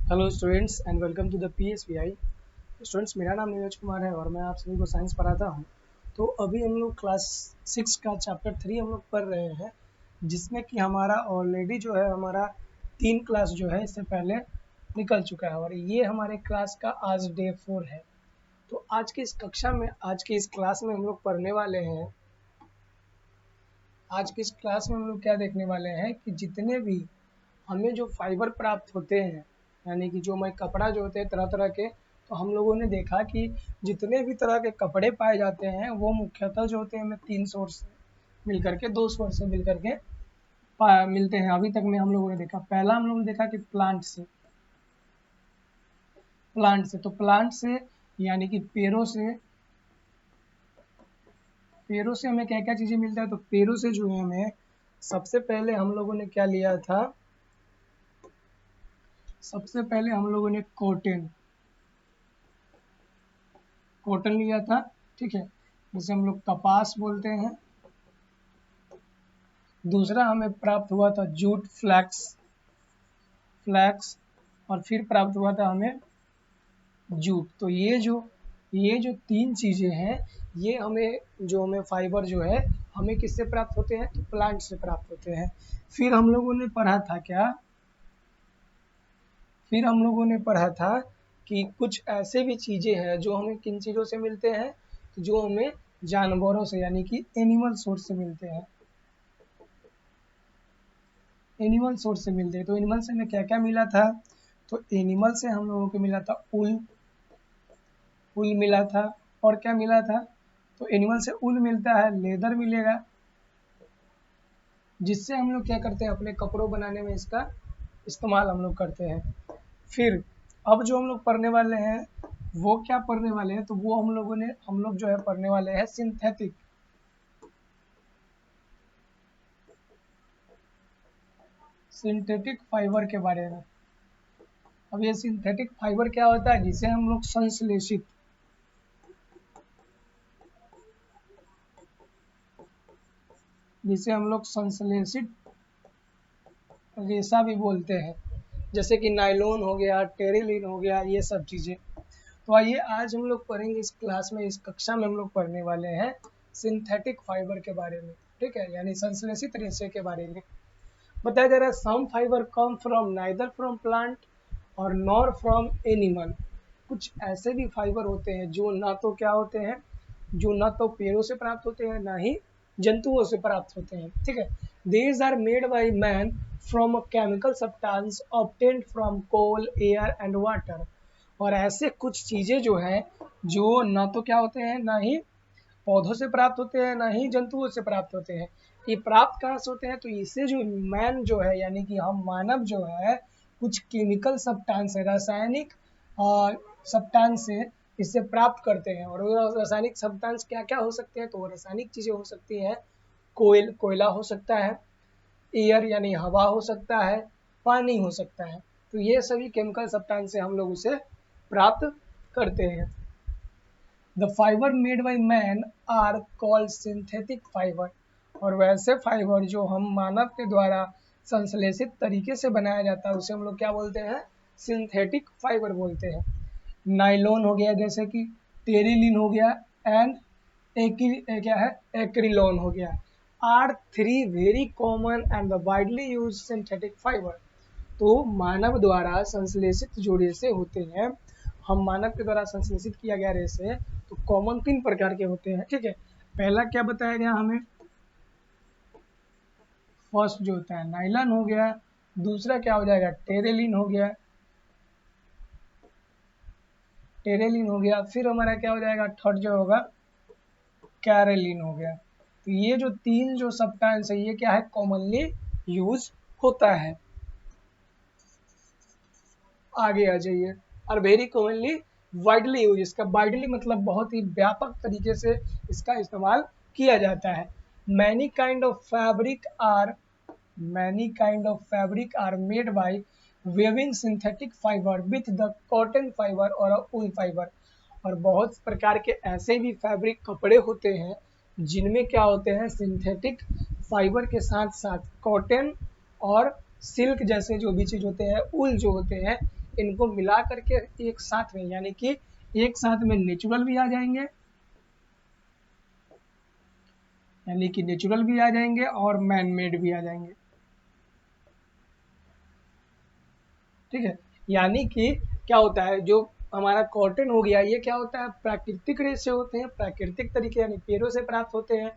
Hello students and welcome to the PSVI। Students, मेरा नाम नीरज कुमार है और मैं आप सभी को साइंस पढ़ाता हूँ। तो अभी हम लोग क्लास 6 का चैप्टर 3 हम लोग पढ़ रहे हैं, जिसमें कि हमारा ऑलरेडी जो है हमारा 3 क्लास जो है इससे पहले निकल चुका है और ये हमारे क्लास का आज डे 4 है। तो आज की इस कक्षा में, आज की इस क्लास में हम लोग पढ़ने वाले हैं, आज की इस क्लास में हम लोग क्या देखने वाले हैं कि जितने भी हमें जो फाइबर प्राप्त होते हैं, यानी कि जो हमारे कपड़ा जो होते हैं तरह तरह के, तो हम लोगों ने देखा कि जितने भी तरह के कपड़े पाए जाते हैं वो मुख्यतः जो होते हैं हमें 3 सोर्स मिल करके 2 सोर्स से मिल करके मिलते हैं। अभी तक में हम लोगों ने देखा, पहला हम लोगों ने देखा कि प्लांट से तो प्लांट से यानी कि पेड़ों से हमें क्या क्या चीज़ें मिलता है। तो पेड़ों से जो है हमें सबसे पहले हम लोगों ने क्या लिया था, सबसे पहले हम लोगों ने कॉटन लिया था, ठीक है, जिसे हम लोग कपास बोलते हैं। दूसरा हमें प्राप्त हुआ था जूट, फ्लैक्स और फिर प्राप्त हुआ था हमें जूट। तो ये जो 3 चीज़ें हैं, ये हमें फाइबर जो है हमें किससे प्राप्त होते हैं, तो प्लांट से प्राप्त होते हैं। फिर हम लोगों ने पढ़ा था क्या, फिर हम लोगों ने पढ़ा था कि कुछ ऐसे भी चीज़ें हैं जो हमें किन चीज़ों से मिलते हैं, जो हमें जानवरों से यानी कि एनिमल सोर्स से मिलते हैं। एनिमल सोर्स से मिलते हैं तो एनिमल से हमें क्या क्या मिला था, तो एनिमल से हम लोगों को मिला था ऊल मिला था। और क्या मिला था, तो एनिमल से ऊल मिलता है, लेदर मिलेगा, जिससे हम लोग क्या करते हैं अपने कपड़ों बनाने में इसका इस्तेमाल हम लोग करते हैं। फिर अब जो हम लोग पढ़ने वाले हैं वो क्या पढ़ने वाले हैं, तो वो हम लोग जो है पढ़ने वाले हैं सिंथेटिक फाइबर के बारे में। अब ये सिंथेटिक फाइबर क्या होता है, जिसे हम लोग संश्लेषित रेशा भी बोलते हैं, जैसे कि नायलॉन हो गया, टेरिलिन हो गया, ये सब चीज़ें। तो आइए आज हम लोग पढ़ेंगे इस क्लास में, इस कक्षा में हम लोग पढ़ने वाले हैं सिंथेटिक फाइबर के बारे में, ठीक है, यानी संश्लेषित रेशे के बारे में। बताया जा रहा है some fibre come from neither from plant और नॉर फ्रॉम एनिमल। कुछ ऐसे भी फाइबर होते हैं जो ना तो क्या होते हैं, जो ना तो पेड़ों से प्राप्त होते हैं ना ही जंतुओं से प्राप्त होते हैं, ठीक है। These are made by man from a chemical substance obtained from coal, air and water. और ऐसे कुछ चीज़ें जो हैं, जो ना तो क्या होते हैं, ना ही पौधों से प्राप्त होते हैं ना ही जंतुओं से प्राप्त होते हैं। ये प्राप्त कहाँ से होते हैं, तो इससे जो मैन जो है यानी कि हम मानव जो है कुछ केमिकल सब्सटेंस है, रासायनिक सब्सटेंस से इससे प्राप्त करते हैं। और वो रासायनिक सब्सटेंस क्या क्या हो सकते हैं, तो वो रासायनिक चीज़ें हो सकती हैं, कोयला हो सकता है, एयर यानी हवा हो सकता है, पानी हो सकता है। तो ये सभी केमिकल सब्सटेंस से हम लोग उसे प्राप्त करते हैं। The fibre made by man are called synthetic fibre. और वैसे फाइबर जो हम मानव के द्वारा संश्लेषित तरीके से बनाया जाता है उसे हम लोग क्या बोलते हैं, सिंथेटिक फाइबर बोलते हैं। नाइलॉन हो गया, जैसे कि टेरिलिन हो गया, एंड क्या है, एक्रिलॉन हो गया, are 3 very common and the widely use synthetic fibre. तो मानव द्वारा संश्लेषित जो रेशे होते हैं, हम मानव के द्वारा संश्लेषित किया गया रेशे तो कॉमन 3 प्रकार के होते हैं, ठीक है। पहला क्या बताया गया हमें, फर्स्ट जो होता है नाइलॉन हो गया, दूसरा क्या हो जाएगा, टेरेलिन हो गया, फिर हमारा क्या हो जाएगा, थर्ड जो होगा कैरेलिन हो गया। तो ये जो 3 जो सब्सटेंस है ये क्या है, कॉमनली यूज होता है। आगे आ जाइए, और वेरी कॉमनली वाइडली यूज, इसका वाइडली मतलब बहुत ही व्यापक तरीके से इसका इस्तेमाल किया जाता है। Many kind of fabric are made by weaving synthetic fibre with the cotton fibre और ऊल फाइबर। और बहुत प्रकार के ऐसे भी फैब्रिक कपड़े होते हैं जिनमें क्या होते हैं, सिंथेटिक फाइबर के साथ साथ कॉटन और सिल्क जैसे जो भी चीज़ होते हैं, ऊल जो होते हैं, इनको मिला करके एक साथ में, यानी कि एक साथ में नेचुरल भी आ जाएंगे, यानी कि नेचुरल भी आ जाएंगे और मैन मेड भी आ जाएंगे। ठीक है, यानी कि क्या होता है, जो हमारा कॉटन हो गया ये क्या होता है, प्राकृतिक रेशे होते हैं, प्राकृतिक तरीके यानी पेड़ों से प्राप्त होते हैं।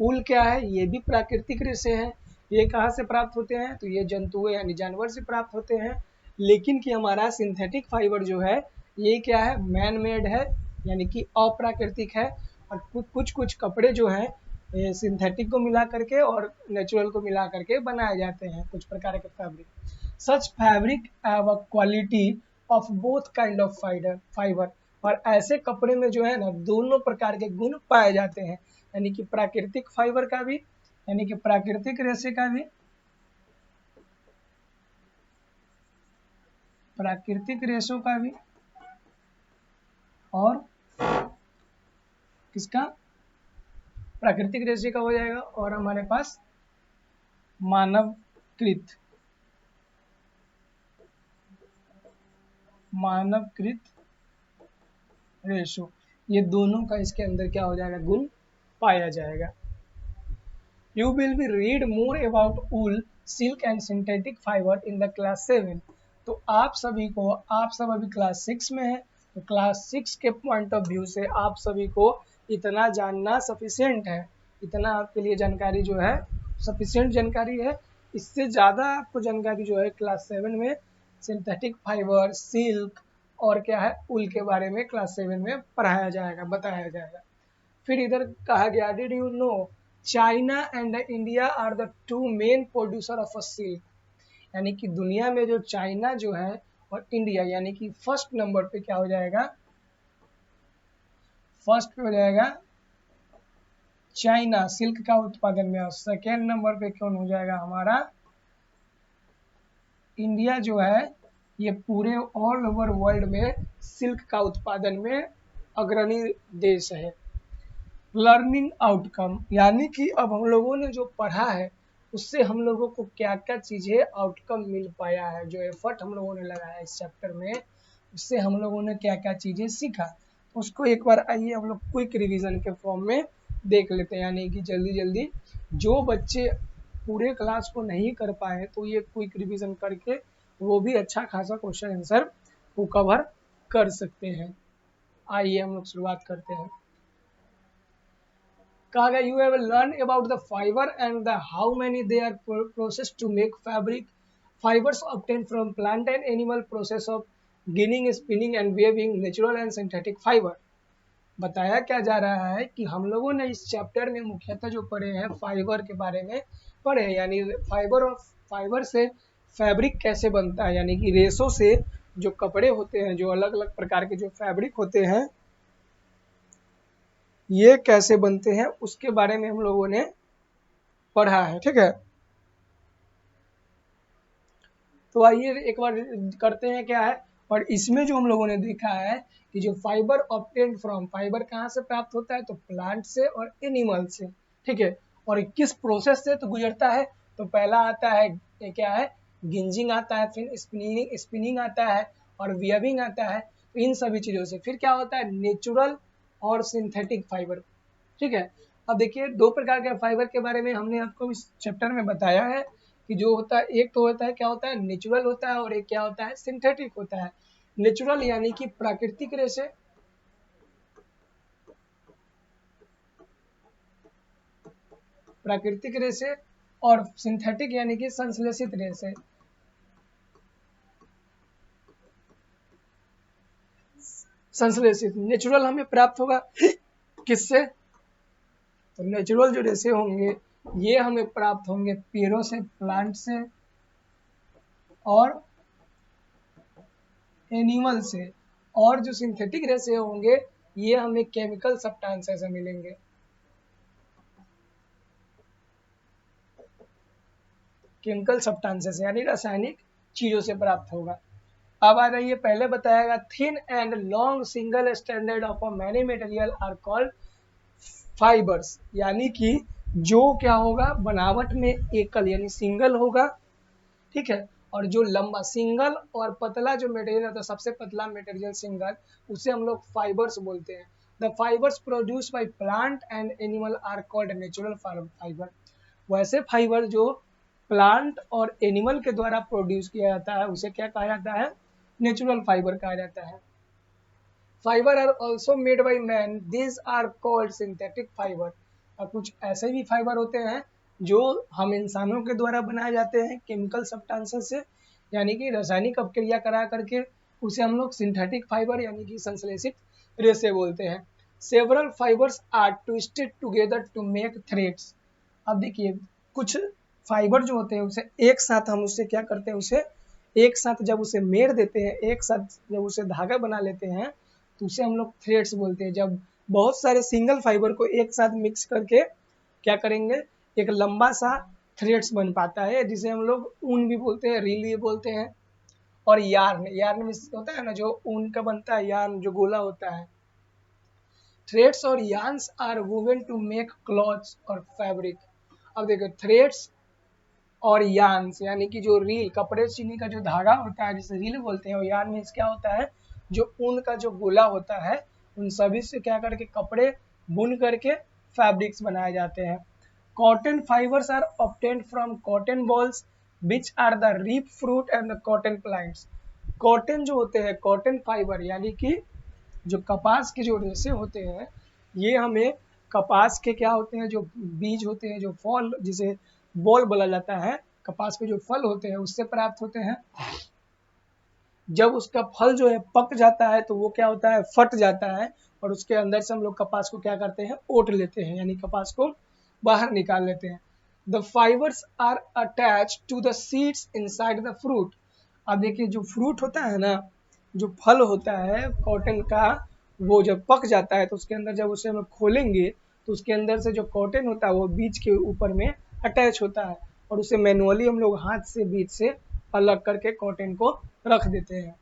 ऊल क्या है, ये भी प्राकृतिक रेशे हैं। ये कहाँ से प्राप्त होते हैं, तो ये जंतुओं यानी जानवर से प्राप्त होते हैं। लेकिन कि हमारा सिंथेटिक फाइबर जो है ये क्या है, मैन मेड है, यानी कि अप्राकृतिक है। और कुछ कुछ कपड़े जो हैं ये सिंथेटिक को मिला करके और नेचुरल को मिला करके बनाए जाते हैं, कुछ प्रकार के fabric. Such fabric have a quality of both kind of fibre, और ऐसे कपड़े में जो है ना दोनों प्रकार के गुण पाए जाते हैं, यानी कि प्राकृतिक फाइबर का भी, यानी कि प्राकृतिक रेशे का भी, प्राकृतिक रेशों का भी, और किसका, प्राकृतिक रेशे का हो जाएगा, और हमारे पास मानवकृत रेशो, ये दोनों का इसके अंदर क्या हो जाएगा, गुण पाया जाएगा। You will be read more about wool, silk and synthetic fiber in the class 7। तो आप सभी को, आप सब अभी क्लास 6 में है, तो क्लास 6 के पॉइंट ऑफ व्यू से आप सभी को इतना जानना सफिशिएंट है, इतना आपके लिए जानकारी जो है सफिशिएंट जानकारी है। इससे ज़्यादा आपको जानकारी जो है क्लास 7 में सिंथेटिक फाइबर, सिल्क और क्या है ऊल के बारे में क्लास 7 में पढ़ाया जाएगा, बताया जाएगा। फिर इधर कहा गया, did you know China and India are the two main producer of a silk, यानी कि दुनिया में जो चाइना जो है और इंडिया, यानी कि फर्स्ट नंबर पे क्या हो जाएगा, फर्स्ट पे हो जाएगा चाइना सिल्क का उत्पादन में, और सेकेंड नंबर पे कौन हो जाएगा, हमारा इंडिया जो है ये पूरे ऑल ओवर वर्ल्ड में सिल्क का उत्पादन में अग्रणी देश है। लर्निंग आउटकम, यानी कि अब हम लोगों ने जो पढ़ा है उससे हम लोगों को क्या क्या चीज़ें आउटकम मिल पाया है, जो एफर्ट हम लोगों ने लगाया इस चैप्टर में उससे हम लोगों ने क्या क्या चीज़ें सीखा, उसको एक बार आइए हम लोग क्विक रिवीजन के फॉर्म में देख लेते हैं। यानी कि जल्दी जल्दी जो बच्चे पूरे क्लास को नहीं कर पाए तो ये क्विक रिवीजन करके वो भी अच्छा खासा क्वेश्चन आंसर को कवर कर सकते हैं। आइए हम लोग शुरुआत करते हैं। कहा गया, you have learn about the fibre and the how many they are process to make fabric, fibres obtain from plant and animal, process of ginning, spinning and weaving, natural and synthetic fibre. बताया क्या जा रहा है कि हम लोगों ने इस चैप्टर में मुख्यतः जो पढ़े हैं फाइबर के बारे में पढ़े, यानी फाइबर और फाइबर से फैब्रिक कैसे बनता है, यानी कि रेशों से जो कपड़े होते हैं, जो अलग अलग प्रकार के जो फैब्रिक होते हैं ये कैसे बनते हैं उसके बारे में हम लोगों ने पढ़ा है। ठीक है, तो आइए एक बार करते हैं क्या है, और इसमें जो हम लोगों ने देखा है कि जो फाइबर ऑब्टेन्ड फ्रॉम, फाइबर कहाँ से प्राप्त होता है, तो प्लांट से और एनिमल से। ठीक है, और किस प्रोसेस से तो गुजरता है, तो पहला आता है ये क्या है, गिंजिंग आता है, फिर स्पिनिंग आता है और वियविंग आता है, तो इन सभी चीज़ों से फिर क्या होता है, नेचुरल और सिंथेटिक फाइबर। ठीक है, अब देखिए दो प्रकार के फाइबर के बारे में हमने आपको इस चैप्टर में बताया है कि जो होता है, एक तो होता है क्या होता है, नेचुरल होता है, और एक क्या होता है, सिंथेटिक होता है। नेचुरल यानी कि प्राकृतिक रेशे, प्राकृतिक रेशे, और सिंथेटिक यानी कि संश्लेषित रेशे। संश्लेषित, नेचुरल हमें प्राप्त होगा किससे, तो नेचुरल जो रेशे होंगे ये हमें प्राप्त होंगे पेड़ों से, प्लांट से और एनिमल से, और जो सिंथेटिक रेशे होंगे ये हमें केमिकल सब्सटेंसेस से मिलेंगे। केमिकल सब्सटेंसेस यानी रासायनिक चीजों से प्राप्त होगा। अब आ रही है, पहले बताया गया thin and long single standard of a many material are called fibres, यानी कि जो क्या होगा बनावट में एकल यानी सिंगल होगा, ठीक है, और जो लंबा सिंगल और पतला जो मटेरियल होता है, सबसे पतला मटेरियल सिंगल, उसे हम लोग फाइबर्स बोलते हैं। The fibres produce by plant and animal are called natural fibre. वैसे फाइबर जो प्लांट और एनिमल के द्वारा प्रोड्यूस किया जाता है उसे क्या कहा जाता है? नेचुरल फाइबर कहा जाता है। Fibre are also made by man, this are called synthetic fibre. और कुछ ऐसे भी फाइबर होते हैं जो हम इंसानों के द्वारा बनाए जाते हैं केमिकल सब्सटेंसेस से, यानी कि रासायनिक अपक्रिया करा करके, उसे हम लोग सिंथेटिक फाइबर यानी कि संश्लेषित रेशे बोलते हैं। Several fibres are twisted together to make threads. अब देखिए कुछ फाइबर जो होते हैं उसे एक साथ हम उससे क्या करते हैं, उसे एक साथ जब उसे मेड़ देते हैं, एक साथ जब उसे धागा बना लेते हैं तो उसे हम लोग थ्रेड्स बोलते हैं। जब बहुत सारे सिंगल फाइबर को एक साथ मिक्स करके क्या करेंगे, एक लंबा सा थ्रेड्स बन पाता है, जिसे हम लोग ऊन भी बोलते हैं, रील भी बोलते हैं। और यार्न, यार्न में होता है ना जो ऊन का बनता है, यार्न जो गोला होता है। थ्रेड्स और yarns are woven to make clothes और फैब्रिक। अब देखो थ्रेड्स और यार्न्स यानी कि जो रील, कपड़े सीने का जो धागा होता है जिसे रील बोलते हैं, और यार्न मीन्स क्या होता है, जो ऊन का जो गोला होता है, उन सभी से क्या करके कपड़े बुन करके फैब्रिक्स बनाए जाते हैं। Cotton fibres are obtained from cotton bolls which are the ripe fruit and the cotton plants. Cotton जो होते हैं, कॉटन फाइबर यानी कि जो कपास के जो रेशे होते हैं, ये हमें कपास के क्या होते हैं, जो बीज होते हैं, जो फल जिसे बॉल बोला जाता है, कपास के जो फल होते हैं उससे प्राप्त होते हैं। जब उसका फल जो है पक जाता है तो वो क्या होता है, फट जाता है, और उसके अंदर से हम लोग कपास को क्या करते हैं, ओट लेते हैं, यानी कपास को बाहर निकाल लेते हैं। The fibres are attach to the seeds inside the fruit. अब देखिए जो फ्रूट होता है ना, जो फल होता है कॉटन का, वो जब पक जाता है तो उसके अंदर जब उसे हम खोलेंगे तो उसके अंदर से जो कॉटन होता है वो बीज के ऊपर में अटैच होता है, और उसे मैनुअली हम लोग हाथ से बीज से अलग करके कॉटन को रख देते हैं।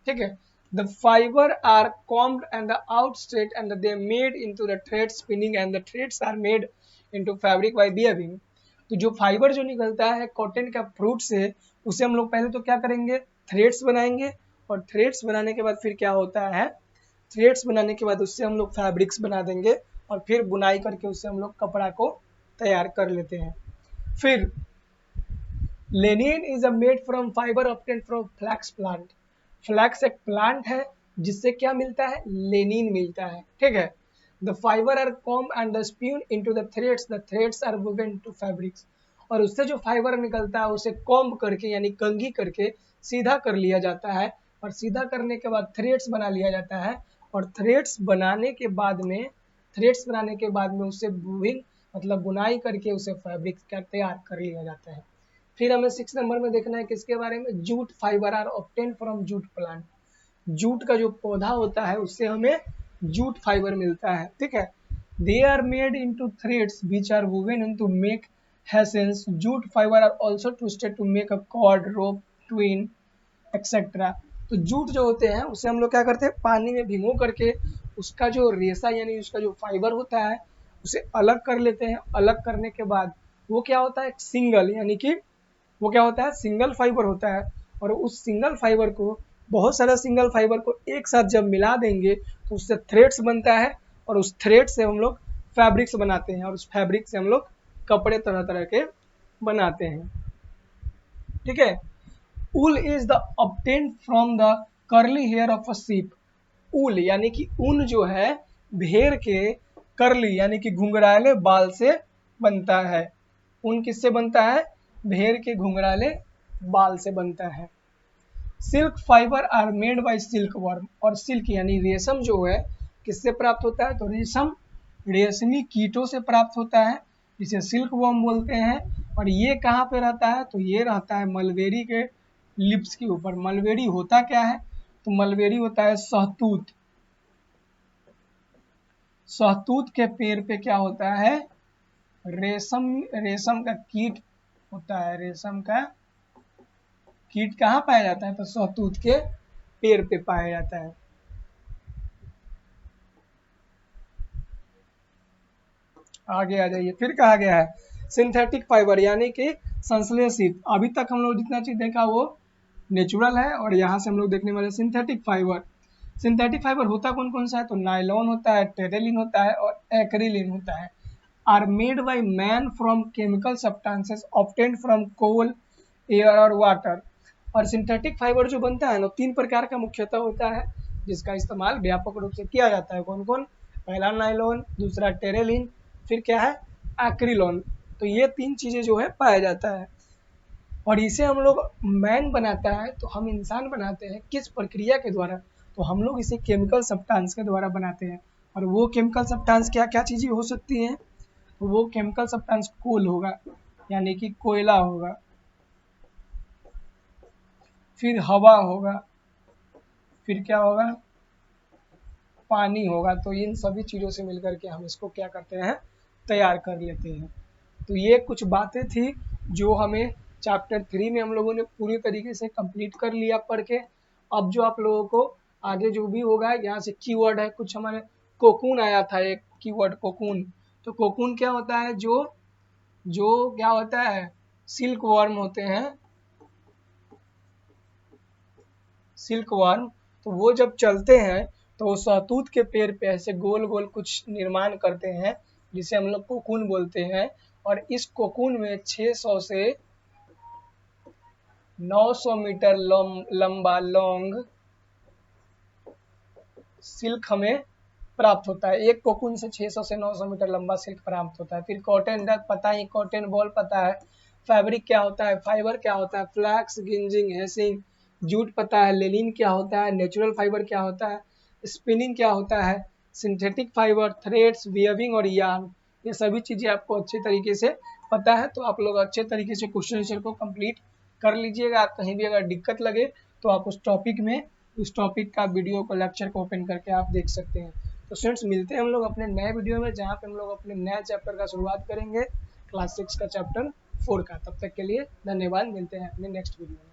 ठीक है। The fibre are combed and the out straight and they made into the thread spinning and the threads are made into fabric by weaving. तो जो फाइबर जो निकलता है कॉटन का फ्रूट से, उसे हम लोग पहले तो क्या करेंगे, थ्रेड्स बनाएंगे, और थ्रेड्स बनाने के बाद फिर क्या होता है, थ्रेड्स बनाने के बाद उससे हम लोग फैब्रिक्स बना देंगे, और फिर बुनाई करके उससे हम लोग कपड़ा को तैयार कर लेते हैं। फिर linen is a made from fibre obtained from flax plant. Flax एक प्लांट है जिससे क्या मिलता है, लेनिन मिलता है। ठीक है। The fibre are comb and the spun into the threads are woven to fabrics. और उससे जो फाइबर निकलता है उसे कॉम्ब करके यानी कंघी करके सीधा कर लिया जाता है, और सीधा करने के बाद थ्रेड्स बना लिया जाता है, और थ्रेड्स बनाने के बाद में उसे बुविंग मतलब बुनाई करके उसे फैब्रिक का तैयार कर लिया जाता है। फिर हमें 6 नंबर में देखना है किसके बारे में, jute fibre are obtained from jute plant. Jute का जो पौधा होता है उससे हमें जूट फाइबर मिलता है। ठीक है। They are made into threads which are woven into make hessians. Jute fibre are also twisted to make a cord, rope, twine etcetera. तो जूट जो होते हैं उसे हम लोग क्या करते हैं, पानी में भिगो करके उसका जो रेशा यानी उसका जो फाइबर होता है उसे अलग कर लेते हैं। अलग करने के बाद वो क्या होता है, सिंगल यानी कि वो क्या होता है, सिंगल फाइबर होता है। और उस सिंगल फाइबर को, बहुत सारा सिंगल फाइबर को एक साथ जब मिला देंगे तो उससे थ्रेड्स बनता है, और उस थ्रेड से हम लोग फैब्रिक्स बनाते हैं, और उस फैब्रिक से हम लोग कपड़े तरह तरह के बनाते हैं। ठीक है। Wool is the obtained from the curly hair of a sheep. Wool यानी कि ऊन जो है भेड़ के कर्ली यानी कि घुंघराले बाल से बनता है। ऊन किससे बनता है, भेड़ के घुंघराले बाल से बनता है। Silk fibre are made by silk worm. और सिल्क यानी रेशम जो है किससे प्राप्त होता है, तो रेशम रेशमी कीटों से प्राप्त होता है, जिसे सिल्क वर्म बोलते हैं। और ये कहाँ पे रहता है, तो ये रहता है मलबेरी के लिप्स के ऊपर। मलबेरी होता क्या है, तो मलबेरी होता है शहतूत। शहतूत के पेड़ पे क्या होता है, रेशम का कीट होता है। रेशम का कीट कहाँ पाया जाता है, तो शहतूत के पेड़ पे पाया जाता है। आगे आ जाइए, फिर कहा गया है सिंथेटिक फाइबर यानी कि संश्लेषित। अभी तक हम लोग जितना चीज देखा वो नेचुरल है, और यहाँ से हम लोग देखने वाले सिंथेटिक फाइबर। सिंथेटिक फाइबर होता कौन कौन सा है, तो नायलॉन होता है, टेरेलिन होता है और एक्रिलिन होता है। Are made by man from chemical substances obtained from coal, air और वाटर। और सिंथेटिक फाइबर जो बनता है ना, 3 प्रकार का मुख्यतः होता है जिसका इस्तेमाल व्यापक रूप से किया जाता है। कौन कौन, पहला नायलॉन, दूसरा टेरेलिन, फिर क्या है एक्रिलॉन। तो ये 3 चीजें जो है पाया जाता है, और इसे हम लोग मैन बनाता है, तो हम इंसान बनाते हैं किस प्रक्रिया के द्वारा, तो हम लोग इसे केमिकल सब्सटेंस के द्वारा बनाते हैं। और वो केमिकल सब्सटेंस क्या क्या चीजें हो सकती हैं, तो वो केमिकल सब्सटेंस कोल होगा, यानी कि कोयला होगा, फिर हवा होगा, फिर क्या होगा, पानी होगा। तो इन सभी चीज़ों से मिलकर के हम इसको क्या करते हैं, तैयार कर लेते हैं। तो ये कुछ बातें थी जो हमें चैप्टर 3 में हम लोगों ने पूरी तरीके से कंप्लीट कर लिया पढ़ के। अब जो आप लोगों को आगे जो भी होगा, यहाँ से कीवर्ड है कुछ, हमारे कोकून आया था एक कीवर्ड कोकून। तो कोकून क्या होता है, जो जो क्या होता है, सिल्क वर्म होते हैं, सिल्क वर्म। तो वो जब चलते हैं तो वो शहतूत के पेड़ पे ऐसे गोल गोल कुछ निर्माण करते हैं जिसे हम लोग कोकून बोलते हैं। और इस कोकून में 600 से 900 मीटर लंबा लॉन्ग सिल्क हमें प्राप्त होता है। एक कोकून से 600 से 900 मीटर लंबा सिल्क प्राप्त होता है। फिर कॉटन डक पता ही, कॉटन बॉल पता है, फैब्रिक क्या होता है, फाइबर क्या होता है, फ्लैक्स, गिंजिंग, हेसिंग, जूट पता है, लेनिन क्या होता है, नेचुरल फाइबर क्या होता है, स्पिनिंग क्या होता है, सिंथेटिक फाइबर, थ्रेड्स, वीविंग और यार्न। ये सभी चीज़ें आपको अच्छे तरीके से पता है, तो आप लोग अच्छे तरीके से क्वेश्चन आंसर को कंप्लीट कर लीजिएगा। कहीं भी अगर दिक्कत लगे तो आप उस टॉपिक का वीडियो को, लेक्चर को ओपन करके आप देख सकते हैं। तो स्टूडेंट्स, मिलते हैं हम लोग अपने नए वीडियो में, जहाँ पे हम लोग अपने नए चैप्टर का शुरुआत करेंगे, क्लास 6 का चैप्टर 4 का। तब तक के लिए धन्यवाद, मिलते हैं अपने नेक्स्ट वीडियो में।